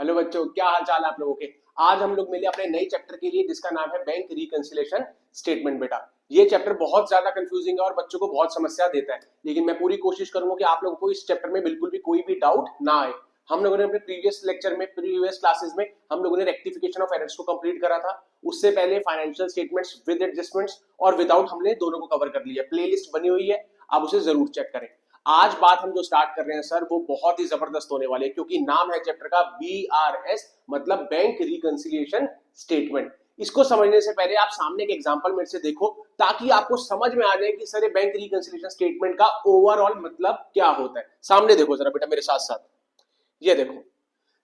Hello बच्चों, क्या हाल चाल है आप लोगों के। आज हम लोग मिले अपने नए चैप्टर के लिए जिसका नाम है बैंक रिकंसिलिएशन स्टेटमेंट। बेटा ये चैप्टर बहुत ज्यादा कंफ्यूजिंग है और बच्चों को बहुत समस्या देता है, लेकिन मैं पूरी कोशिश करूंगा कि आप लोगों को इस चैप्टर में बिल्कुल भी कोई भी डाउट ना आए। हम लोगों ने अपने प्रीवियस लेक्चर में, प्रीवियस क्लासेस में हम लोगों ने रेक्टिफिकेशन ऑफ एरर्स को कंप्लीट करा था। उससे पहले फाइनेंशियल स्टेटमेंट्स विद एडजस्टमेंट्स और विदाउट हमने दोनों को कवर कर लिया। प्लेलिस्ट बनी हुई है, आप उसे जरूर चेक करें। आज बात हम जो स्टार्ट कर रहे हैं सर, वो बहुत ही जबरदस्त होने वाली है, क्योंकि नाम है चैप्टर का BRS, मतलब बैंक रिकंसिलिएशन स्टेटमेंट। इसको समझने से पहले आप सामने के एग्जांपल मेरे से देखो, ताकि आपको समझ में आ जाए कि सर ये बैंक रिकंसिलिएशन स्टेटमेंट का ओवरऑल मतलब क्या होता है। सामने देखो जरा बेटा मेरे साथ साथ, ये देखो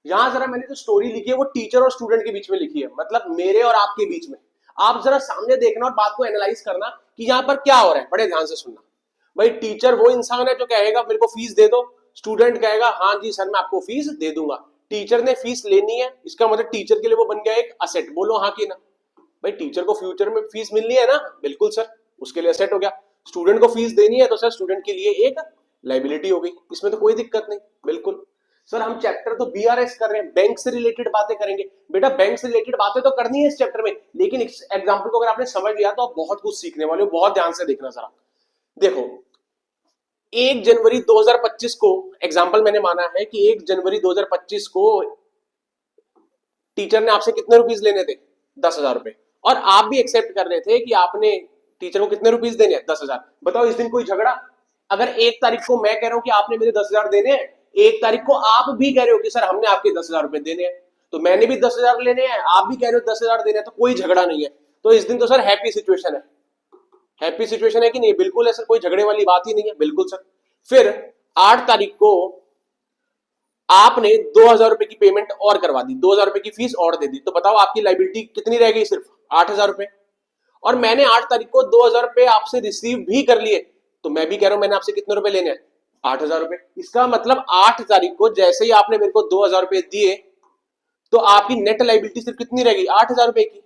यहां जरा मैंने जो स्टोरी लिखी है वो टीचर और स्टूडेंट के बीच में लिखी है, मतलब मेरे और आपके बीच में। आप जरा सामने देखना और बात को एनालाइज करना कि यहाँ पर क्या हो रहा है, बड़े ध्यान से सुनना। भाई टीचर वो इंसान है जो कहेगा मेरे को फीस दे दो, स्टूडेंट कहेगा हाँ जी सर मैं आपको फीस दे दूंगा। टीचर ने फीस लेनी है, इसका मतलब टीचर के लिए वो बन गया एक असेट। बोलो हाँ कि ना। भाई टीचर को फ्यूचर में फीस मिलनी है ना, बिल्कुल सर, उसके लिए असेट हो गया। स्टूडेंट को फीस देनी है तो सर स्टूडेंट के लिए एक लाइबिलिटी हो गई, इसमें तो कोई दिक्कत नहीं, बिल्कुल। सर हम चैप्टर तो BRS कर रहे हैं, बैंक से रिलेटेड बातें करेंगे। बेटा बैंक से रिलेटेड बातें तो करनी है इस चैप्टर में, लेकिन इस एग्जाम्पल को अगर आपने समझ लिया तो आप बहुत कुछ सीखने वाले हो। बहुत ध्यान से देखना जरा। देखो 1 जनवरी 2025 को, एग्जाम्पल मैंने माना है कि 1 जनवरी 2025 को टीचर ने आपसे कितने रुपीज लेने थे, 10,000 रुपए, और आप भी एक्सेप्ट कर रहे थे कि आपने टीचर को कितने रुपीज देने हैं, 10,000। बताओ इस दिन कोई झगड़ा? अगर 1 तारीख को मैं कह रहा हूं कि आपने मेरे 10,000 देने हैं, 1 तारीख को आप भी कह रहे हो कि सर हमने आपके 10,000 रुपए देने हैं, तो मैंने भी 10,000 लेने हैं, आप भी कह रहे हो 10,000 देने हैं, तो कोई झगड़ा नहीं है। तो इस दिन तो सर हैप्पी सिचुएशन है। हैप्पी सिचुएशन है कि नहीं? बिल्कुल है सर, कोई झगड़े वाली बात ही नहीं है, बिल्कुल सर। फिर 8 तारीख को आपने 2,000 रुपए की पेमेंट और करवा दी, 2,000 रुपए की फीस और दे दी, तो बताओ आपकी लाइबिलिटी कितनी रह गई? सिर्फ 8,000 रुपए। और मैंने 8 तारीख को 2,000 रुपए आपसे रिसीव भी कर लिए, तो मैं भी कह रहा हूं मैंने आपसे कितने रुपए लेने हैं, 8,000 रुपए। इसका मतलब 8 तारीख को जैसे ही आपने मेरे को 2,000 रुपए दिए, तो आपकी नेट लाइबिलिटी सिर्फ कितनी रह गई, 8,000 रुपए की।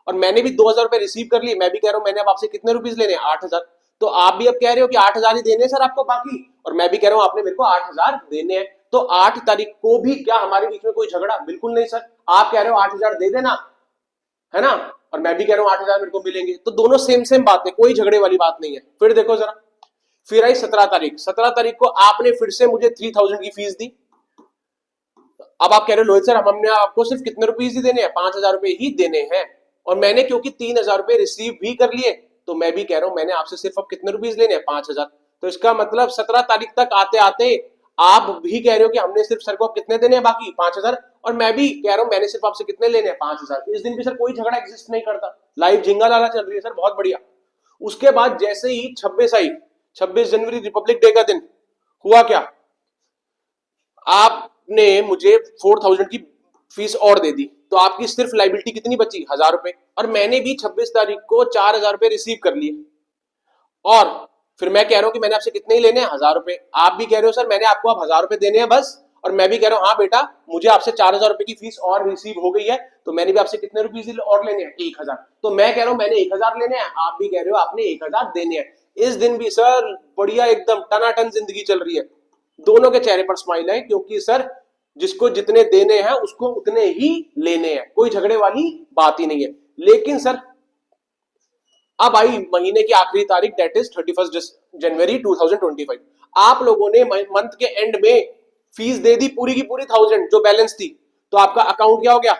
और मैंने भी 2,000 रुपए रिसीव कर लिए, मैं भी कह रहा हूं मैंने अब आपसे कितने रुपीज लेने हैं, 8,000। तो आप भी अब कह रहे हो कि 8,000 ही देने सर आपको बाकी, और मैं भी कह रहा हूं आपने मेरे को 8,000 देने हैं। तो 8 तारीख को भी क्या हमारे बीच में कोई झगड़ा? बिल्कुल नहीं सर। आप कह रहे हो 8,000 दे देना, है ना, और मैं भी कह रहा हूं 8,000 मेरे को मिलेंगे, तो दोनों सेम सेम बात है, कोई झगड़े वाली बात नहीं है। फिर देखो जरा, फिर आई 17 तारीख। 17 तारीख को आपने फिर से मुझे 3,000 की फीस दी। अब आप कह रहे हो लोहित सर हमने आपको सिर्फ कितने रुपीज ही देने हैं, 5,000 रुपए ही देने हैं, और मैंने क्योंकि 3,000 रुपए रिसीव भी कर लिए, तो मैं भी कह रहा हूं मैंने आपसे सिर्फ अब कितने रुपीज लेने हैं, 5,000। तो इसका मतलब 17 तारीख तक आते आते आप भी कह रहे हो कि हमने सिर्फ सर को अब कितने देने हैं बाकी, 5,000, और मैं भी कह रहा हूं मैंने सिर्फ आपसे कितने लेने हैं, 5,000। इस दिन भी सर कोई झगड़ा एग्जिस्ट नहीं करता, लाइव झिंगा लाला चल रही है सर, बहुत बढ़िया। उसके बाद जैसे ही 26 आई, 26 जनवरी रिपब्लिक डे का दिन, हुआ क्या, आपने मुझे 4,000 की फीस और दे दी, तो आपकी सिर्फ लाइबिलिटी कितनी बची, 1,000 रुपए। और मैंने भी 26 तारीख को 4,000 रुपए रिसीव कर लिए, और फिर मैं कह रहा हूं कि मैंने आपसे कितने ही लेने हैं, 1,000 रुपए। आप भी कह रहे हो सर मैंने आपको अब 1,000 रुपए देने हैं बस, और मैं भी कह रहा हूं हाँ बेटा मुझे आपसे 4,000 रुपए की फीस और रिसीव हो गई है, तो मैंने भी आपसे कितने रुपीज और लेने हैं, 1,000। तो मैं कह रहा हूं मैंने 1,000 लेने हैं, आप भी कह रहे हो आपने 1,000 देने हैं। इस दिन भी सर बढ़िया एकदम टनाटन जिंदगी चल रही है, दोनों के चेहरे पर स्माइल है, क्योंकि सर जिसको जितने देने हैं उसको उतने ही लेने हैं, कोई झगड़े वाली बात ही नहीं है। लेकिन सर अब आई महीने की आखिरी तारीख, दैट इज 31 जनवरी 2025। आप लोगों ने मंथ के एंड में फीस दे दी पूरी की पूरी 1,000 जो बैलेंस थी, तो आपका अकाउंट क्या हो गया,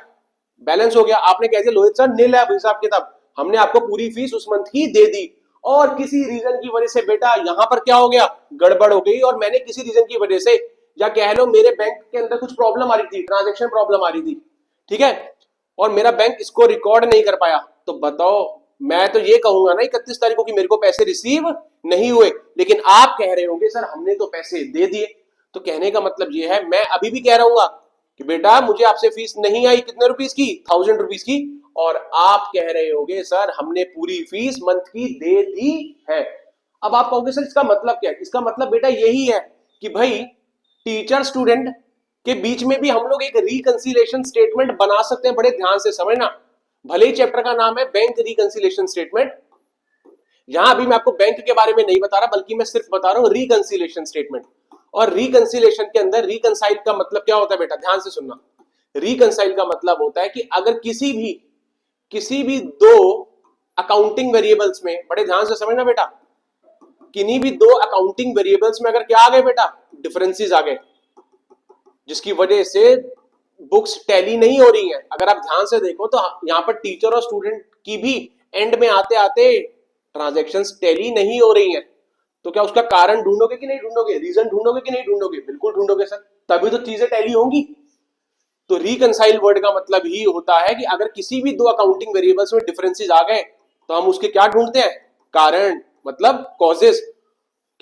बैलेंस हो गया। आपने कह दिया लोहित सर नील है हिसाब किताब, हमने आपको पूरी फीस उस मंथ की दे दी, और किसी रीजन की वजह से बेटा यहां पर क्या हो गया, गड़बड़ हो गई, और मैंने किसी रीजन की वजह से, या कह लो मेरे बैंक के अंदर कुछ प्रॉब्लम आ रही थी, ट्रांजेक्शन प्रॉब्लम आ रही थी, ठीक है, और मेरा बैंक इसको रिकॉर्ड नहीं कर पाया, तो बताओ मैं तो ये कहूंगा ना 31 तारीख को कि मेरे को पैसे रिसीव नहीं हुए, लेकिन आप कह रहे होंगे सर हमने तो पैसे दे दिए। तो कहने का मतलब ये है, मैं अभी भी कह रहा हूं कि बेटा मुझे आपसे फीस नहीं आई, कितने रुपीस की, 1,000 रुपीस की, और आप कह रहे होगे सर हमने पूरी फीस मंथ की दे दी है। अब आप कहोगे सर इसका मतलब क्या है? इसका मतलब बेटा यही है कि भाई टीचर स्टूडेंट के बीच में भी हम लोग एक रिकंसिलिएशन स्टेटमेंट बना सकते हैं। बड़े ध्यान से समझना, भले ही चैप्टर का नाम है बैंक रिकंसिलिएशन स्टेटमेंट, यहां अभी मैं आपको बैंक के बारे में नहीं बता रहा, बल्कि मैं सिर्फ बता रहा हूं रिकंसिलिएशन स्टेटमेंट। और रिकंसिलिएशन के अंदर रिकंसाइल का मतलब क्या होता है बेटा, ध्यान से सुनना। रिकंसाइल का मतलब होता है कि अगर किसी भी दो अकाउंटिंग वेरिएबल्स में, बड़े ध्यान से समझना बेटा, किन्हीं भी दो अकाउंटिंग वेरिएबल्स में अगर क्या आ गए बेटा, डिफरेंसेस आ गए, जिसकी वजह से बुक्स टैली नहीं हो रही हैं। अगर आप ध्यान से देखो तो यहां पर टीचर और स्टूडेंट की भी एंड में आते आते ट्रांजैक्शंस टैली नहीं हो रही हैं, तो क्या उसका कारण ढूंढोगे कि नहीं ढूंढोगे, रीजन ढूंढोगे कि नहीं ढूंढोगे, बिल्कुल ढूंढोगे सर, तभी तो चीजें टैली होंगी। तो रिकंसाइल वर्ड का मतलब ही होता है कि अगर किसी भी दो अकाउंटिंग वेरिएबल्स में डिफरेंसेस आ गए तो हम उसके क्या ढूंढते हैं, कारण, मतलब कॉजेस,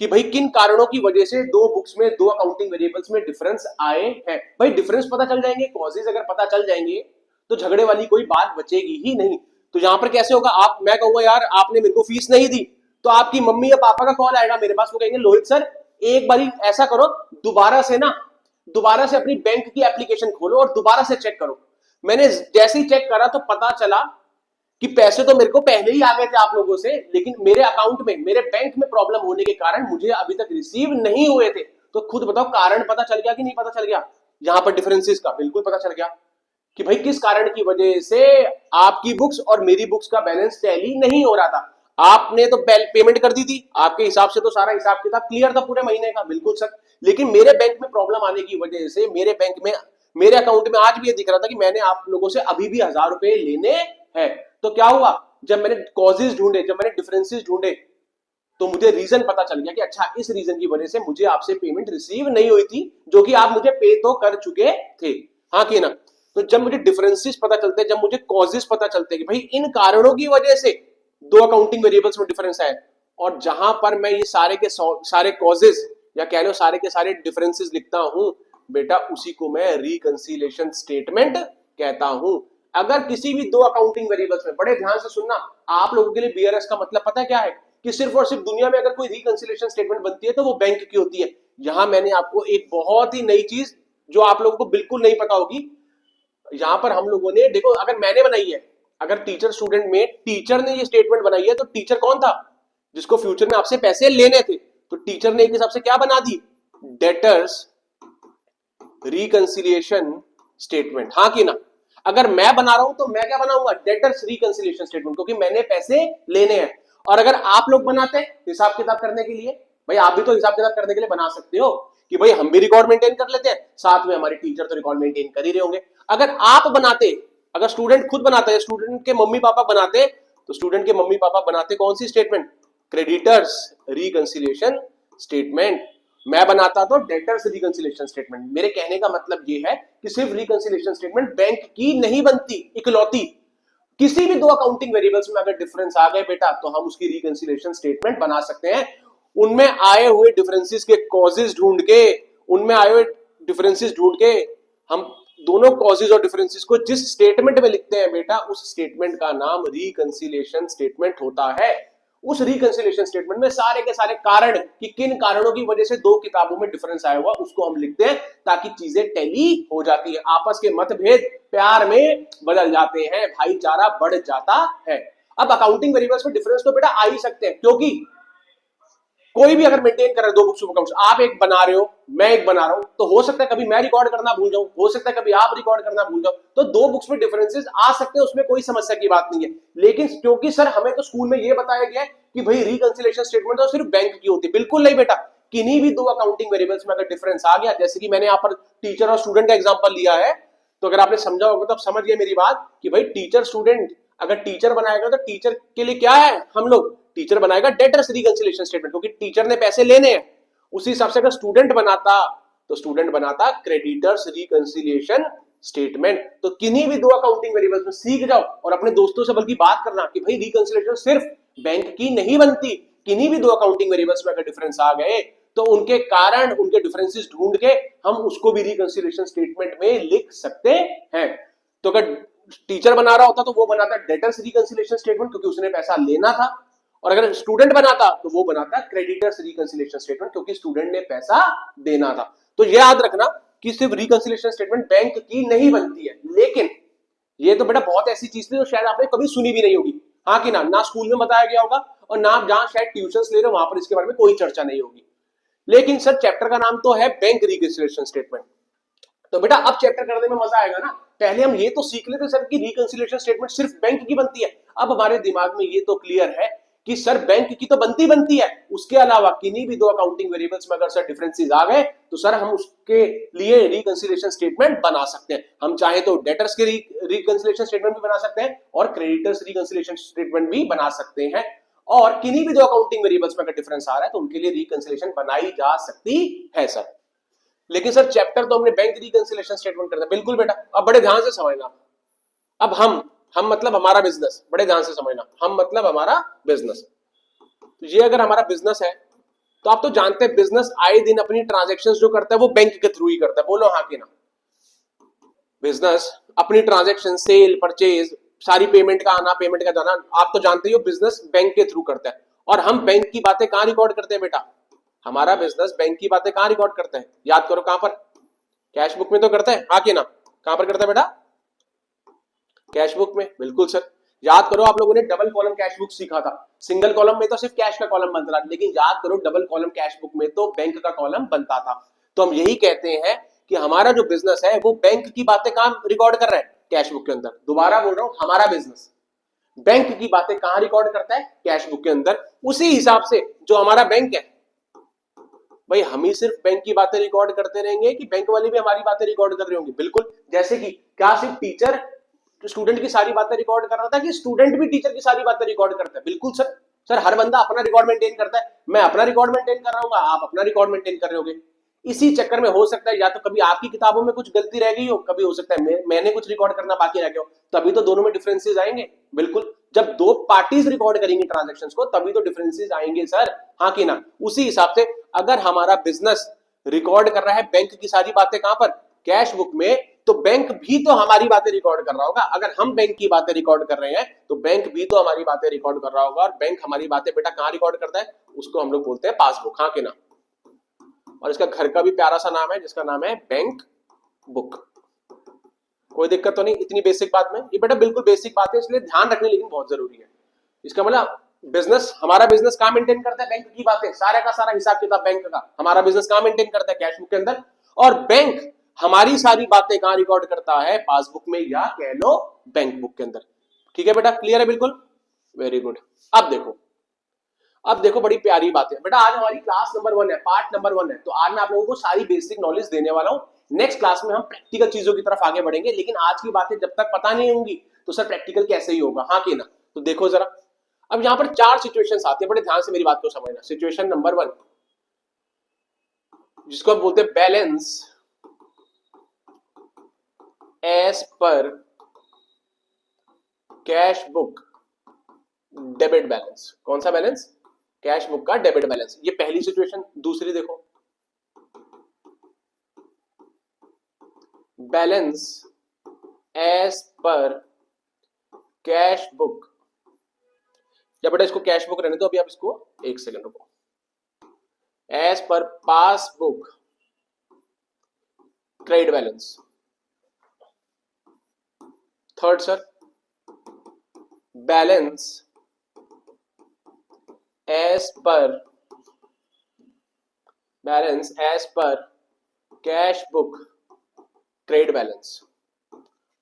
कि भाई किन कारणों की वजह से दो बुक्स में, दो अकाउंटिंग वेरिएबल्स में डिफरेंस आए हैं। भाई डिफरेंस पता चल जाएंगे, कॉजेज अगर पता चल जाएंगे तो झगड़े वाली कोई बात बचेगी ही नहीं। तो यहां पर कैसे होगा, मैं कहूंगा यार आपने मेरे को फीस नहीं दी, तो आपकी मम्मी या पापा का कॉल आएगा मेरे पास, वो कहेंगे लोहित सर एक बारी ऐसा करो, दोबारा से अपनी बैंक की एप्लीकेशन खोलो और दोबारा से चेक करो। मैंने जैसे ही चेक करा तो पता चला कि पैसे तो मेरे को पहले ही आ गए थे आप लोगों से, लेकिन मेरे अकाउंट में, मेरे बैंक में प्रॉब्लम होने के कारण मुझे अभी तक रिसीव नहीं हुए थे। तो खुद बताओ कारण पता चल गया कि नहीं पता चल गया, यहां पर डिफरेंसेस का बिल्कुल पता चल गया कि भाई किस कारण की वजह से आपकी बुक्स और मेरी बुक्स का बैलेंस टैली नहीं हो रहा था। आपने तो पेमेंट कर दी थी, आपके हिसाब से तो सारा हिसाब किताब क्लियर था पूरे महीने का, बिल्कुल सर, लेकिन मेरे बैंक में प्रॉब्लम आने की वजह से मेरे बैंक में, मेरे अकाउंट में आज भी ये दिख रहा था कि मैंने आप लोगों से अभी भी 1000 रुपए लेने हैं। तो क्या हुआ, जब मैंने कॉजेज ढूंढे, जब मैंने डिफरेंसेस ढूंढे, तो मुझे रीजन पता चल गया कि अच्छा इस रीजन की वजह से मुझे आपसे पेमेंट रिसीव नहीं हुई थी, जो कि आप मुझे पे तो कर चुके थे, हाँ कि ना। तो जब मुझे डिफरेंसेस पता चलते हैं, जब मुझे कॉजेज पता चलते हैं कि भाई इन कारणों की वजह से दो अकाउंटिंग वेरिएबल्स में डिफरेंस है, और जहां पर मैं ये सारे के सारे कॉजेज या कह लो सारे के सारे डिफरेंसेस लिखता हूं बेटा, उसी को मैं रिकंसिलिएशन स्टेटमेंट कहता हूं। अगर किसी भी दो अकाउंटिंग वेरिएबल्स में, बड़े ध्यान से सुनना, आप लोगों के लिए बीआरएस का मतलब पता है क्या है, कि सिर्फ और सिर्फ दुनिया में अगर कोई रिकंसिलिएशन स्टेटमेंट बनती है तो वो बैंक की होती है। यहां मैंने आपको एक बहुत ही नई चीज जो आप लोगों को बिल्कुल नहीं पता होगी, यहां पर हम लोगों ने देखो, अगर मैंने बनाई है, अगर टीचर स्टूडेंट में टीचर ने ये स्टेटमेंट बनाई है, तो टीचर कौन था, जिसको फ्यूचर में आपसे पैसे लेने थे, तो टीचर ने एक हिसाब से क्या बना दी, डेटर्स रिकंसिलिएशन स्टेटमेंट, हाँ कि ना। अगर मैं बना रहा हूं तो मैं क्या बनाऊंगा, डेटर्स रिकंसिलिएशन स्टेटमेंट, क्योंकि मैंने पैसे लेने हैं। और अगर आप लोग बनाते हैं हिसाब किताब करने के लिए, भाई आप भी तो हिसाब किताब करने के लिए बना सकते हो कि भाई हम भी रिकॉर्ड मेंटेन कर लेते हैं, साथ में हमारे टीचर तो रिकॉर्ड मेंटेन कर ही रहे होंगे। अगर आप बनाते, अगर स्टूडेंट खुद बनाता है, स्टूडेंट के मम्मी पापा बनाते, तो स्टूडेंट के मम्मी पापा बनाते कौन सी स्टेटमेंट, क्रेडिटर्स रिकंसिलिएशन स्टेटमेंट। मैं बनाता तो डेटर्स रिकंसिलिएशन स्टेटमेंट। मेरे कहने का मतलब ये है कि सिर्फ रिकंसिलिएशन स्टेटमेंट बैंक की नहीं बनती इकलौती, किसी भी दो अकाउंटिंग वेरिएबल्स में अगर डिफरेंस आ गए बेटा, तो हम उसकी रिकंसिलिएशन स्टेटमेंट बना सकते हैं। उनमें आए हुए डिफरेंसेस के कॉजेज ढूंढ के, उनमें आए हुए डिफरेंसेस ढूंढ के हम दोनों कॉजेज और डिफरेंसेस को जिस स्टेटमेंट में लिखते हैं बेटा, उस स्टेटमेंट का नाम रिकंसिलिएशन स्टेटमेंट होता है। उस रिकंसिलिएशन स्टेटमेंट में सारे के सारे कारण, कि किन कारणों की वजह से दो किताबों में डिफरेंस आया हुआ, उसको हम लिखते हैं, ताकि चीजें टैली हो जाती है, आपस के मतभेद प्यार में बदल जाते हैं, भाईचारा बढ़ जाता है। अब अकाउंटिंग वेरिएबल्स में डिफरेंस तो बेटा आ ही सकते हैं, क्योंकि कोई भी अगर मेंटेन कर रहा है दो बुक्स ऑफ अकाउंट्स, आप एक बना रहे हो, मैं एक बना रहा हूं, तो हो सकता है कभी मैं रिकॉर्ड करना भूल जाऊं, हो सकता है कभी आप रिकॉर्ड करना भूल जाओ, तो दो बुक्स में डिफरेंसेस आ सकते हैं, उसमें कोई समस्या की बात नहीं है। लेकिन क्योंकि सर हमें तो स्कूल में ये बताया गया है कि भाई रिकंसिलिएशन स्टेटमेंट तो सिर्फ बैंक की होती है, बिल्कुल नहीं बेटा। किन्हीं भी दो अकाउंटिंग वेरिएबल्स में अगर डिफरेंस आ गया, जैसे कि मैंने यहाँ पर टीचर और स्टूडेंट का एग्जाम्पल लिया है, तो अगर आपने समझा होगा तो आप समझ गए मेरी बात कि भाई टीचर स्टूडेंट, अगर टीचर बनाएगा तो टीचर के लिए क्या है, हम लोग टीचर बनाएगा डेटर्स रिकंसिलिएशन स्टेटमेंट, क्योंकि टीचर ने पैसे लेने हैं। उसी हिसाब से अगर स्टूडेंट बनाता, तो स्टूडेंट बनाता क्रेडिटर्स रिकंसिलिएशन स्टेटमेंट। तो किन्हीं भी दो अकाउंटिंग वेरिएबल्स में सीख जाओ और अपने दोस्तों से बल्कि बात करना कि भाई रिकंसिलिएशन सिर्फ बैंक की नहीं बनती, किन्हीं भी दो अकाउंटिंग वेरिएबल्स में अगर डिफरेंस आ गए तो उनके कारण, उनके डिफरेंसेस ढूंढ के हम उसको भी रिकंसिलिएशन स्टेटमेंट में लिख सकते हैं। तो अगर टीचर बना रहा होता तो वो बनाता डेटर्स रिकंसिलिएशन स्टेटमेंट, क्योंकि उसने पैसा लेना था, और अगर स्टूडेंट बनाता तो वो बनाता क्रेडिटर्स रिकंसिलिएशन स्टेटमेंट, क्योंकि स्टूडेंट ने पैसा देना था। तो ये याद रखना कि सिर्फ रिकंसिलिएशन स्टेटमेंट बैंक की नहीं बनती है, लेकिन ये तो बेटा बहुत ऐसी चीज थी जो शायद आपने कभी सुनी भी नहीं होगी, हाँ कि ना स्कूल में बताया गया होगा, और ना आप जहां शायद ट्यूशंस ले रहे हो वहां पर इसके बारे में कोई चर्चा नहीं होगी। लेकिन सर चैप्टर का नाम तो है बैंक रिकंसिलिएशन स्टेटमेंट। तो बेटा अब चैप्टर करने में मजा आएगा ना, पहले हम ये तो सीख लेते सर कि रिकंसिलिएशन स्टेटमेंट सिर्फ बैंक की बनती है। अब हमारे दिमाग में ये तो क्लियर है कि सर बैंक की तो बनती है, उसके अलावा किन्हीं भी दो अकाउंटिंग वेरिएबल्स में अगर सर डिफरेंसेस आ गए तो सर हम उसके लिए रिकंसिलिएशन स्टेटमेंट बना सकते हैं। हम चाहे तो डेटर्स के रिकंसिलिएशन स्टेटमेंट भी बना सकते हैं और क्रेडिटर्स रिकंसिलिएशन स्टेटमेंट भी बना सकते हैं, और किन्हीं भी दो अकाउंटिंग वेरिएबल्स में अगर डिफरेंस आ रहा है तो उनके लिए रिकंसिलिएशन बनाई जा सकती है सर। लेकिन सर चैप्टर तो हमने बैंक रिकंसिलिएशन स्टेटमेंट करना है। बिल्कुल बेटा, अब बड़े ध्यान से समझना। अब हम मतलब हमारा बिजनेस, बड़े ध्यान से समझना, हम मतलब हमारा बिजनेस। तो ये अगर हमारा बिजनेस है तो आप तो जानते हैं बिजनेस आए दिन अपनी ट्रांजैक्शंस जो करता है वो बैंक के थ्रू ही करता है। बोलो हाँ कि ना। बिजनेस अपनी ट्रांजैक्शन, सेल, परचेज, सारी पेमेंट का आना, पेमेंट का जाना, आप तो जानते ही हो बिजनेस बैंक के थ्रू करता है। और हम बैंक की बातें कहां रिकॉर्ड करते हैं बेटा? हमारा बिजनेस बैंक की बातें कहां रिकॉर्ड करते हैं? याद करो कहां पर? कैश बुक में तो करता है, हाँ कि ना? कहां पर करता है बेटा? कैश बुक में। बिल्कुल सर, याद करो आप लोगों ने डबल कॉलम कैश बुक सीखा था। सिंगल कॉलम में तो सिर्फ कैश का कॉलम बनता था, लेकिन याद करो डबल कॉलम कैश बुक में तो बैंक का कॉलम बनता था। तो हम यही कहते हैं कि हमारा जो बिजनेस है वो बैंक की बातें कहां रिकॉर्ड कर रहा है? कैश बुक के अंदर। दोबारा बोल रहा हूं, हमारा बिजनेस बैंक की बातें कहां रिकॉर्ड करता है? कैश बुक के अंदर। उसी हिसाब से जो हमारा बैंक है, भाई हम ही सिर्फ बैंक की बातें रिकॉर्ड करते रहेंगे कि बैंक वाले भी हमारी बातें रिकॉर्ड कर रहे होंगे? बिल्कुल। जैसे कि क्या सिर्फ टीचर स्टूडेंट की सारी बातें रिकॉर्ड कर रहा था कि स्टूडेंट भी टीचर की सारी बातें रिकॉर्ड करता है? बिल्कुल सर। सर हर बंदा अपना रिकॉर्ड मेंटेन करता है, मैं अपना रिकॉर्ड मेंटेन कर रहा हूँ, आप अपना रिकॉर्ड मेंटेन कर रहे होगे। इसी चक्कर में हो सकता है या तो कभी आपकी किताबों में कुछ गलती रह गई हो, कभी हो सकता है मैंने कुछ रिकॉर्ड करना बाकी रह गया हो, तभी तो दोनों में डिफरेंसेस आएंगे। बिल्कुल, जब दो पार्टीज रिकॉर्ड करेंगी ट्रांजैक्शंस को तभी तो डिफरेंसेस आएंगे सर, हाँ कि ना? उसी हिसाब से अगर हमारा बिजनेस रिकॉर्ड कर रहा है बैंक की सारी बातें कहां पर? कैश बुक में, तो बैंक भी तो हमारी बातें रिकॉर्ड कर रहा होगा। अगर हम बैंक की बातें रिकॉर्ड कर रहे हैं तो बैंक भी तो हमारी बातें रिकॉर्ड कर रहा होगा। और बैंक हमारी बातें बेटा कहां रिकॉर्ड करता है? उसको हम लोग बोलते हैं पासबुक, हाँ कि ना? और इसका घर का भी प्यारा सा नाम है जिसका नाम है बैंक बुक। कोई दिक्कत तो नहीं इतनी बेसिक बात में? ये बेटा बिल्कुल बेसिक बात है, इसलिए ध्यान रखनी लेकिन बहुत जरूरी है। इसका मतलब बिजनेस, हमारा बिजनेस कहां मेंटेन करता है? बैंक की बातें, सारा का सारा हिसाब किताब बैंक का हमारा बिजनेस कहां मेंटेन करता है? कैश बुक के अंदर। और बैंक हमारी सारी बातें कहां रिकॉर्ड करता है? पासबुक में, या कह लो बैंक बुक के अंदर। ठीक है बेटा, क्लियर है? बिल्कुल, वेरी गुड। अब देखो बड़ी प्यारी बात है बेटा, आज हमारी क्लास नंबर 1 है, पार्ट नंबर 1 है। तो आज मैं आप लोगों को सारी बेसिक नॉलेज देने वाला हूं। नेक्स्ट क्लास में हम प्रैक्टिकल चीजों की तरफ आगे बढ़ेंगे, लेकिन आज की बातें जब तक पता नहीं होंगी तो सर प्रैक्टिकल कैसे ही होगा, हाँ कि ना? तो देखो जरा, अब यहां पर 4 सिचुएशंस आती है, बड़े ध्यान से मेरी बात को समझना। सिचुएशन नंबर 1 जिसको हम बोलते हैं balance as per cash book debit balance. कौन सा बैलेंस? कैश बुक का डेबिट बैलेंस। ये पहली सिचुएशन। दूसरी देखो, balance as per cash book. या बेटा इसको कैश बुक रहने दो अभी, आप इसको एक सेकंड रुको। As per passbook credit balance. Third sir, balance as per cash book credit balance.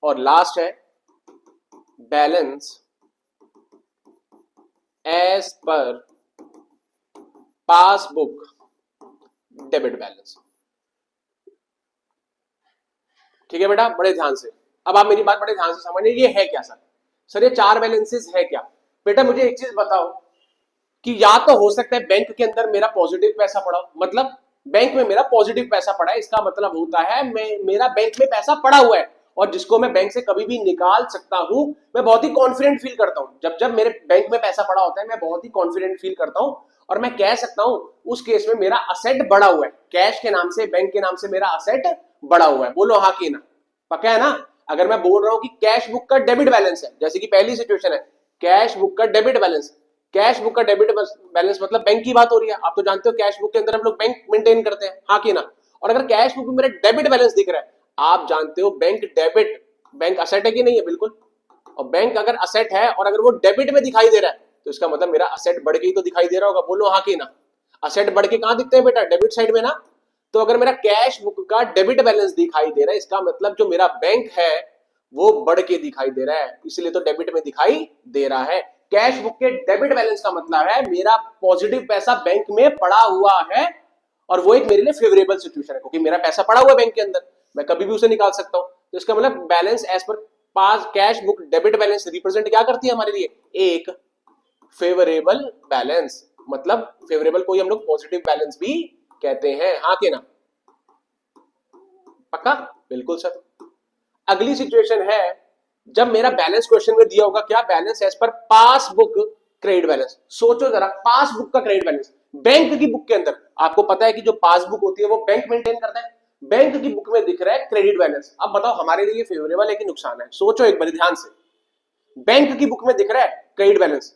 और लास्ट है balance as per passbook debit balance. ठीक है बेटा, बड़े ध्यान से। अब आप मेरी बात बड़े ध्यान से समझिए, ये है क्या सर? सर ये 4 बैलेंसेस है क्या? बेटा मुझे एक चीज बताओ कि या तो हो सकता है बैंक के अंदर मेरा पॉजिटिव पैसा पड़ा हो, मतलब बैंक में मेरा पॉजिटिव पैसा पड़ा है, इसका मतलब होता है मेरा बैंक में पैसा पड़ा हुआ है और जिसको मैं बैंक से कभी भी निकाल सकता हूं। मैं बहुत ही कॉन्फिडेंट फील करता हूं जब मेरे बैंक में पैसा पड़ा होता है, मैं बहुत ही कॉन्फिडेंट फील करता हूं और मैं कह सकता हूं उस केस में मेरा असेट बढ़ा हुआ है। कैश के नाम से, बैंक के नाम से मेरा असेट बढ़ा हुआ है। बोलो हाँ कि ना? पक्का है ना? अगर मैं बोल रहा हूं कि कैश बुक का डेबिट बैलेंस है, जैसे कि पहली सिचुएशन है कैश बुक का डेबिट बैलेंस। कैश बुक का डेबिट बैलेंस मतलब बैंक की बात हो रही है। आप तो जानते हो कैश बुक के अंदर हम लोग बैंक मेंटेन करते हैं, हाँ कि ना? और अगर कैश बुक में मेरा डेबिट बैलेंस दिख रहा है, आप जानते हो बैंक डेबिट, बैंक असेट है कि नहीं है? बिल्कुल। और बैंक अगर असेट है और अगर वो डेबिट में दिखाई दे रहा है तो इसका मतलब मेरा असेट बढ़ के ही तो दिखाई दे रहा होगा। बोलो हाँ कि ना? असेट बढ़ के कहां दिखते हैं बेटा? डेबिट साइड में ना। तो अगर मेरा कैश बुक का डेबिट बैलेंस दिखाई दे रहा है, इसका मतलब जो मेरा बैंक है वो बढ़ के दिखाई दे रहा है, इसलिए तो डेबिट में दिखाई दे रहा है। कैश बुक के डेबिट बैलेंस का मतलब है मेरा पॉजिटिव पैसा बैंक में पड़ा हुआ है और वो एक मेरे लिए फेवरेबल सिचुएशन है, क्योंकि मेरा पैसा पड़ा हुआ है बैंक के अंदर, मैं कभी भी उसे निकाल सकता हूं। तो इसका मतलब balance as per pass cash book debit balance represent क्या करती है हमारे लिए, एक फेवरेबल बैलेंस। मतलब फेवरेबल को ही हम लोग पॉजिटिव बैलेंस भी कहते हैं, हाँ कि ना, पक्का, बिल्कुल सर। अगली सिचुएशन है जब मेरा बैलेंस क्वेश्चन में दिया होगा क्या, balance as per passbook credit balance. सोचो जरा, पासबुक का क्रेडिट बैलेंस बैंक की बुक के अंदर, आपको पता है कि जो पासबुक होती है वो बैंक मेंटेन करता है, बैंक की बुक में दिख रहा है क्रेडिट बैलेंस। अब बताओ हमारे लिए फेवरेबल है कि नुकसान है, सोचो एक बार ध्यान से। बैंक की बुक में दिख रहा है क्रेडिट बैलेंस,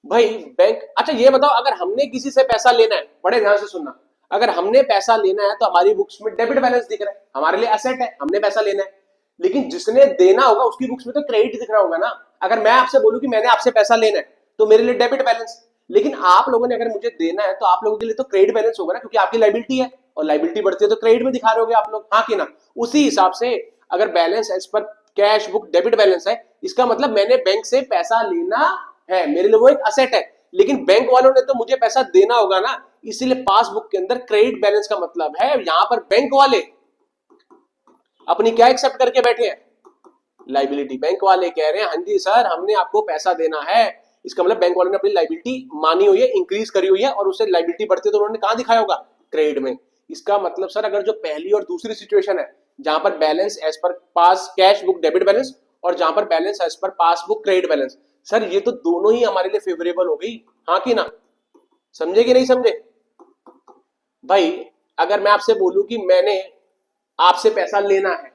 भाई बैंक, अच्छा ये बताओ अगर हमने किसी से पैसा लेना है, बड़े ध्यान से सुनना, अगर हमने पैसा लेना है तो हमारी बुक्स में डेबिट बैलेंस दिख रहा है, हमारे लिए एसेट है, हमने पैसा लेना है। लेकिन जिसने देना होगा उसकी बुक्स में तो क्रेडिट दिख रहा होगा ना। अगर मैं आपसे बोलूं कि मैंने आपसे पैसा लेना है तो मेरे लिए डेबिट बैलेंस, लेकिन आप लोगों ने अगर मुझे देना है तो आप लोगों के लिए तो क्रेडिट बैलेंस होगा ना, क्योंकि आपकी लायबिलिटी है और लायबिलिटी बढ़ती है तो क्रेडिट में दिखा रहे होगे आप लोग, हाँ कि ना। उसी हिसाब से अगर balance as per cash book debit balance है, इसका मतलब मैंने बैंक से पैसा लेना है, मेरे लिए वो एक असेट है, लेकिन बैंक वालों ने तो मुझे पैसा देना होगा ना, इसीलिए पासबुक के अंदर क्रेडिट बैलेंस का मतलब है यहां पर बैंक वाले अपनी क्या एक्सेप्ट करके बैठे हैं, लाइबिलिटी। बैंक वाले कह रहे हैं हाँ जी सर हमने आपको पैसा देना है, इसका मतलब बैंक वालों ने अपनी लाइबिलिटी मानी हुई है, इंक्रीज करी हुई है, और उससे लाइबिलिटी बढ़ती है तो उन्होंने कहां दिखाया होगा, क्रेडिट में। इसका मतलब सर अगर जो पहली और दूसरी सिचुएशन है जहां पर balance as per pass cash book debit balance और जहां पर balance as per passbook credit balance, sir ये तो दोनों ही हमारे लिए फेवरेबल हो गई, हाँ कि ना, समझे कि नहीं समझे भाई। अगर मैं आपसे बोलूं कि मैंने आपसे पैसा लेना है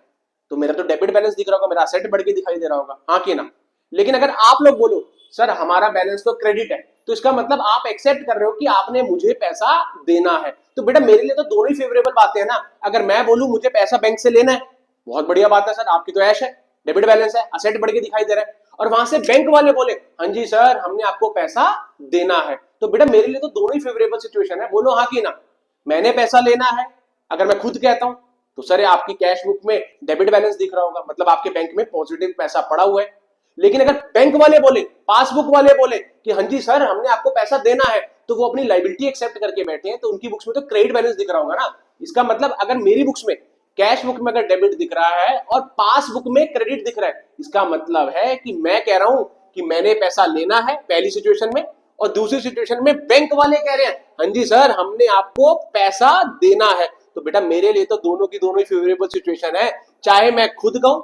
तो मेरा तो डेबिट बैलेंस दिख रहा होगा, मेरा असेट बढ़ के दिखाई दे रहा होगा, हाँ कि ना। लेकिन अगर आप लोग बोलो सर हमारा बैलेंस तो क्रेडिट है, तो इसका मतलब आप एक्सेप्ट कर रहे हो कि आपने मुझे पैसा देना है, तो बेटा मेरे लिए तो दोनों ही फेवरेबल बातें हैं ना। अगर मैं बोलूं मुझे पैसा बैंक से लेना है, बहुत बढ़िया बात है सर, आपकी तो ऐश है, डेबिट बैलेंस है, असेट बढ़ के दिखाई दे रहा है, और वहां से बैंक वाले बोले हाँ जी सर हमने आपको पैसा देना है, तो बेटा मेरे लिए तो दोनों ही फेवरेबल सिचुएशन है, बोलो हाँ कि ना। मैंने पैसा लेना है, अगर मैं खुद कहता हूं तो सर आपकी कैश बुक में डेबिट बैलेंस दिख रहा होगा, मतलब आपके बैंक में पॉजिटिव पैसा पड़ा हुआ है। लेकिन अगर बैंक वाले बोले, पासबुक वाले बोले कि हाँ जी सर हमने आपको पैसा देना है, तो वो अपनी लायबिलिटी एक्सेप्ट करके बैठे हैं, तो उनकी बुक्स में तो क्रेडिट बैलेंस दिख रहा होगा ना। इसका मतलब अगर मेरी बुक्स में कैश बुक में अगर डेबिट दिख रहा है और पासबुक में क्रेडिट दिख रहा है, इसका मतलब है कि मैं कह रहा हूं कि मैंने पैसा लेना है पहली सिचुएशन में, और दूसरी सिचुएशन में बैंक वाले कह रहे हैं हाँ जी सर हमने आपको पैसा देना है, तो बेटा मेरे लिए तो दोनों की दोनों ही फेवरेबल सिचुएशन है। चाहे मैं खुद कहूं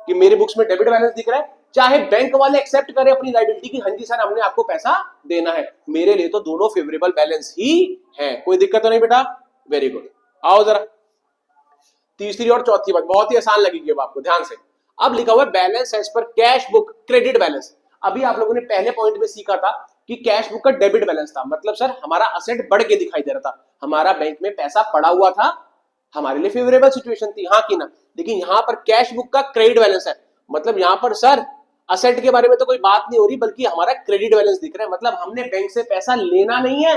कि मेरे बुक्स में डेबिट बैलेंस दिख रहा है, चाहे बैंक वाले एक्सेप्ट करें अपनी लायबिलिटी की हाँ जी सर हमने आपको पैसा देना है, मेरे लिए तो दोनों फेवरेबल बैलेंस ही है, कोई दिक्कत तो नहीं बेटा, वेरी गुड। आओ जरा तीसरी और चौथी बात, बहुत ही आसान लगेगी अब आपको, ध्यान से। अब लिखा हुआ है balance as per cash book credit balance. अभी आप लोगों ने पहले पॉइंट में सीखा था कि कैश बुक का डेबिट बैलेंस था, मतलब सर हमारा असेट बढ़ के दिखाई दे रहा था, हमारा बैंक में पैसा पड़ा हुआ था, हमारे लिए फेवरेबल सिचुएशन थी, हाँ कि ना। लेकिन यहां पर कैश बुक का क्रेडिट बैलेंस है, मतलब यहां पर सर असेट के बारे में तो कोई बात नहीं हो रही, बल्कि हमारा क्रेडिट बैलेंस दिख रहा है, मतलब हमने बैंक से पैसा लेना नहीं है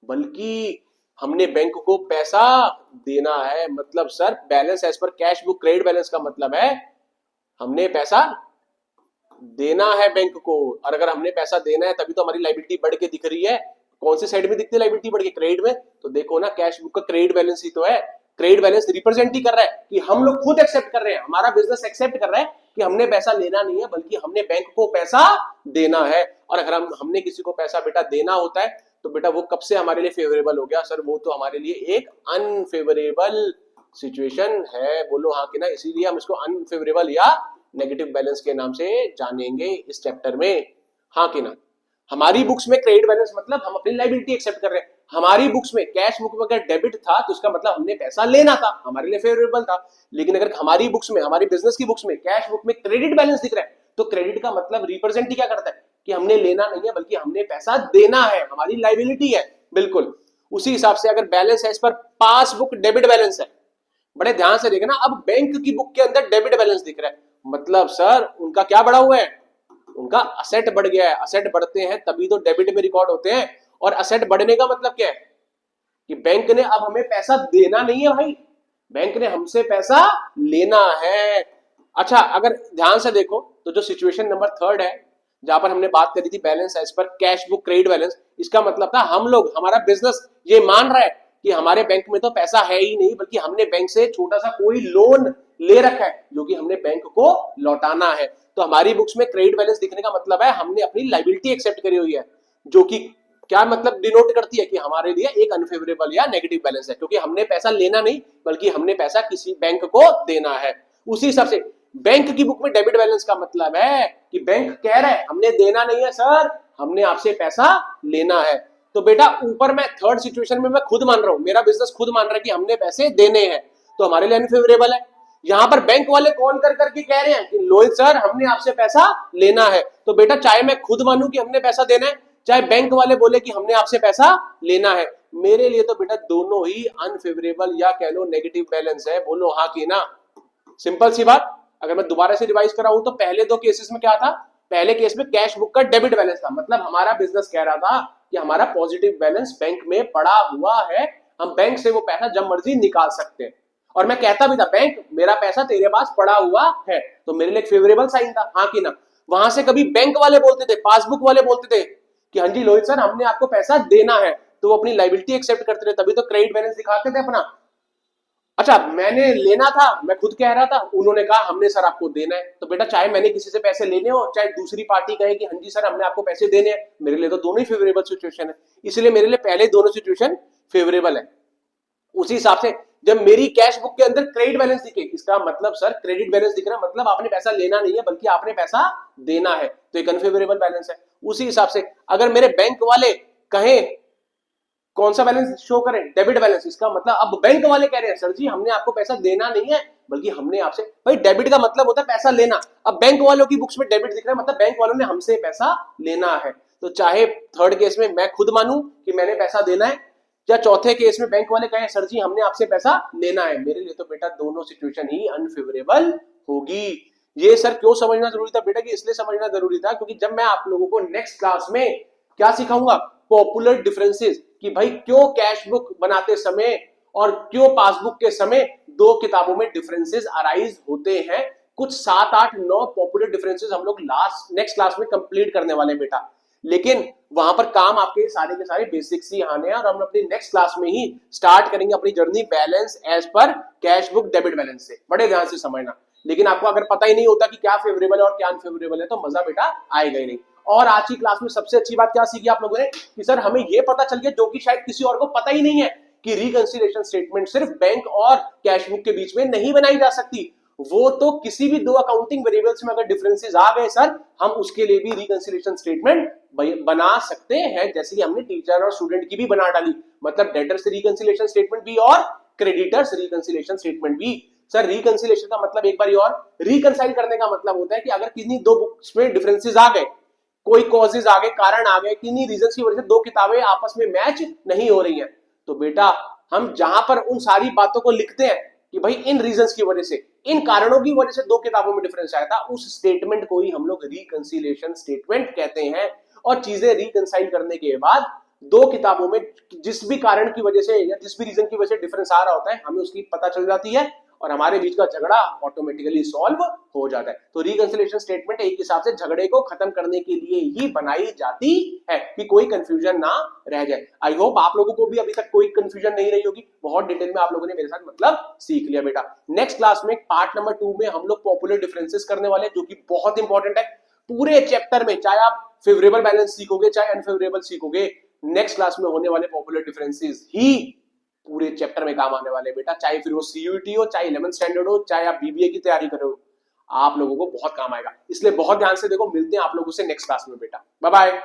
बल्कि हमने बैंक को पैसा देना है। मतलब sir balance as per cash book credit balance का मतलब है हमने पैसा देना है बैंक को, और अगर हमने पैसा देना है तभी तो हमारी लायबिलिटी बढ़ के दिख रही है। कौन से साइड में दिखती है लायबिलिटी बढ़ के, क्रेडिट में, तो देखो ना कैश बुक का क्रेडिट बैलेंस ही तो है। क्रेडिट बैलेंस रिप्रेजेंट ही कर रहा है कि हम लोग खुद एक्सेप्ट कर रहे हैं, हमारा बिजनेस एक्सेप्ट कर रहा है कि हमने पैसा लेना नहीं है बल्कि हमने बैंक को पैसा देना है। और अगर हमने किसी को पैसा बेटा देना होता है तो बेटा वो कब से हमारे लिए फेवरेबल हो गया सर, वो तो हमारे लिए एक अनफेवरेबल सिचुएशन है, बोलो हाँ कि ना। इसीलिए हम इसको अनफेवरेबल या नेगेटिव बैलेंस के नाम से जानेंगे इस चैप्टर में, हाँ कि ना। हमारी बुक्स में क्रेडिट बैलेंस मतलब हम अपनी लायबिलिटी एक्सेप्ट कर रहे हैं, हमारी बुक्स में कैश बुक में अगर डेबिट था तो इसका मतलब हमने पैसा लेना था, हमारे लिए फेवरेबल था। लेकिन अगर हमारी बुक्स में, हमारी बिजनेस की बुक्स में कैश बुक में क्रेडिट बैलेंस दिख रहा है, तो क्रेडिट का मतलब रिप्रेजेंट क्या करता है कि हमने लेना नहीं है बल्कि हमने पैसा देना है, हमारी लायबिलिटी है, बिल्कुल। उसी हिसाब से अगर बैलेंस है इस पर पासबुक डेबिट बैलेंस है, बड़े ध्यान से देखना, अब बैंक की बुक के अंदर डेबिट बैलेंस दिख रहा है, मतलब सर उनका क्या बढ़ा हुआ है, उनका असेट बढ़ गया है। असेट बढ़ते हैं तभी तो डेबिट में रिकॉर्ड होते हैं, और असेट बढ़ने का मतलब क्या है कि बैंक ने अब हमें पैसा देना नहीं है भाई, बैंक ने हमसे पैसा लेना है। अच्छा, अगर ध्यान से देखो तो जो सिचुएशन नंबर थर्ड है, जहां पर हमने बात करी थी balance as per cash book credit balance, इसका मतलब था हम लोग, हमारा बिजनेस ये मान रहा है कि हमारे बैंक में तो पैसा है ही नहीं, बल्कि हमने बैंक से छोटा सा कोई लोन ले रखा है जो कि हमने बैंक को लौटाना है। तो हमारी बुक्स में क्रेडिट बैलेंस दिखने का मतलब है हमने अपनी लाइबिलिटी एक्सेप्ट करी हुई है, जो कि क्या मतलब डिनोट करती है कि हमारे लिए एक अनफेवरेबल या नेगेटिव बैलेंस है, क्योंकि हमने पैसा लेना नहीं बल्कि हमने पैसा किसी बैंक को देना है। उसी हिसाब से बैंक की बुक में डेबिट बैलेंस का मतलब है कि बैंक कह रहा है हमने देना नहीं है सर, हमने आपसे पैसा लेना है। तो बेटा ऊपर मैं थर्ड सिचुएशन में मैं खुद मान रहा हूं, मेरा बिजनेस खुद मान रहा है कि हमने पैसे देने हैं, तो हमारे लिए अनफेवरेबल है। यहां पर बैंक वाले कॉल कर करके कह रहे हैं कि लोहित सर हमने आपसे पैसा लेना है। तो बेटा चाहे मैं खुद मानूं कि हमने पैसा देना है, चाहे बैंक वाले बोले कि हमने आपसे पैसा लेना है, मेरे लिए तो बेटा दोनों ही अनफेवरेबल या कह लो नेगेटिव बैलेंस है। बोलो हाँ कि ना? सिंपल सी बात। अगर मैं दोबारा से रिवाइज कराऊं तो पहले दो केसेस में क्या था? पहले केस में कैश बुक का डेबिट बैलेंस था, मतलब हमारा बिजनेस कह रहा था कि हमारा पॉजिटिव बैलेंस बैंक में पड़ा हुआ है, हम बैंक से वो पैसा जब मर्जी निकाल सकते हैं। और मैं कहता भी था बैंक मेरा पैसा तेरे पास पड़ा हुआ है, तो मेरे लिए एक फेवरेबल साइन था, हाँ कि ना? वहां से कभी बैंक वाले बोलते थे, पासबुक वाले बोलते थे कि हाँ जी लोहित सर हमने आपको पैसा देना है, तो वो अपनी लाइबिलिटी एक्सेप्ट करते थे, तभी तो क्रेडिट बैलेंस दिखाते थे अपना। अच्छा, मैंने लेना था, मैं खुद कह रहा था, उन्होंने कहा हमने सर आपको देना है। तो बेटा चाहे मैंने किसी से पैसे लेने हो, चाहे दूसरी पार्टी कहे कि हाँ जी सर हमने आपको पैसे देने हैं, मेरे लिए तो दोनों ही फेवरेबल सिचुएशन है, इसलिए मेरे लिए पहले दोनों सिचुएशन फेवरेबल है। उसी हिसाब से जब मेरी कैश बुक के अंदर क्रेडिट बैलेंस दिखे, इसका मतलब सर क्रेडिट बैलेंस दिख रहा है, मतलब आपने पैसा लेना नहीं है बल्कि आपने पैसा देना है, तो एक अनफेवरेबल बैलेंस है। उसी हिसाब से अगर मेरे बैंक वाले कहें कौन सा बैलेंस शो करें? डेबिट बैलेंस, इसका मतलब अब बैंक वाले कह रहे हैं सर जी हमने आपको पैसा देना नहीं है बल्कि हमने आपसे, भाई डेबिट का मतलब होता है पैसा लेना, अब बैंक वालों की बुक्स में डेबिट दिख रहा है मतलब बैंक वालों ने हमसे पैसा लेना है। तो चाहे थर्ड केस में मैं खुद मानूं कि मैंने पैसा देना है, या चौथे केस में बैंक वाले कहें सर जी हमने आपसे पैसा लेना है, मेरे लिए तो बेटा दोनों सिचुएशन ही अनफेवरेबल होगी। ये सर क्यों समझना जरूरी था बेटा? कि इसलिए समझना जरूरी था क्योंकि जब मैं आप लोगों को नेक्स्ट क्लास में क्या सिखाऊंगा, पॉपुलर डिफरेंसेस, कि भाई क्यों कैश बुक बनाते समय और क्यों पासबुक के समय दो किताबों में डिफरेंसेस अराइज होते हैं। कुछ 7 8 9 पॉपुलर डिफरेंसेस हम लोग नेक्स्ट क्लास में कंप्लीट करने वाले बेटा, लेकिन वहां पर काम आपके सारे के सारे बेसिक्स ही आने हैं, और हम अपनी नेक्स्ट क्लास में ही स्टार्ट करेंगे अपनी journey balance as per cash book debit balance से। बड़े ध्यान से समझना, लेकिन आपको अगर पता ही नहीं होता कि क्या फेवरेबल है और क्या अनफेवरेबल है तो मजा बेटा आएगा ही नहीं। और आज की क्लास में सबसे अच्छी बात क्या सीखी आप लोगों ने? कि सर हमें यह पता चल गया जो कि शायद किसी और को पता ही नहीं है, कि रिकंसिलिएशन स्टेटमेंट सिर्फ बैंक और कैश बुक के बीच में नहीं बनाई जा सकती, वो तो किसी भी दो अकाउंटिंग वेरिएबल्स में अगर डिफरेंसेस आ गए सर, हम उसके लिए भी रिकंसिलिएशन स्टेटमेंट बना सकते हैं, जैसे कि हमने टीचर और स्टूडेंट की भी बना डाली, मतलब डेटर्स रिकंसिलिएशन स्टेटमेंट भी और क्रेडिटर्स रिकंसिलिएशन स्टेटमेंट भी। सर रिकंसिलिएशन का मतलब एक बार और रिकंसाइल करने का मतलब होता है कि अगर किन्हीं दो बुक्स में डिफरेंसेस आ गए, कोई कॉजेज आ गए, कारण आ गए, किन्हीं रीजन की वजह से दो किताबें आपस में मैच नहीं हो रही हैं, तो बेटा हम जहां पर उन सारी बातों को लिखते हैं कि भाई इन रीजंस की वजह से, इन कारणों की वजह से दो किताबों में डिफरेंस आया था, उस स्टेटमेंट को ही हम लोग रिकंसिलिएशन स्टेटमेंट कहते हैं। और चीजें रिकंसाइल करने के बाद दो किताबों में जिस भी कारण की वजह से या जिस भी रीजन की वजह से डिफरेंस आ रहा होता है, हमें उसकी पता चल जाती है और हमारे बीच का झगड़ा ऑटोमेटिकली सॉल्व हो जाता है। तो रिकंसिलिएशन स्टेटमेंट एक हिसाब से झगड़े को खत्म करने के लिए ही बनाई जाती है कि कोई कंफ्यूजन ना रह जाए। आई होप आप लोगों को भी अभी तक कोई कंफ्यूजन नहीं रही होगी, बहुत डिटेल में आप लोगों ने मेरे साथ मतलब सीख लिया बेटा। नेक्स्ट क्लास में पार्ट नंबर 2 में हम लोग पॉपुलर डिफरेंसेस करने वाले हैं, जो कि बहुत इंपॉर्टेंट है पूरे चैप्टर में, चाहे आप फेवरेबल बैलेंस सीखोगे चाहे अनफेवरेबल सीखोगे, नेक्स्ट क्लास में होने वाले पॉपुलर डिफरेंसेस ही पूरे चैप्टर में काम आने वाले बेटा, चाहे फिर वो सीयूईटी हो, चाहे 11th स्टैंडर्ड हो, चाहे आप बीबीए की तैयारी कर रहे हो, आप लोगों को बहुत काम आएगा। इसलिए बहुत ध्यान से देखो, मिलते हैं आप लोगों से नेक्स्ट क्लास में बेटा, बाय बाय।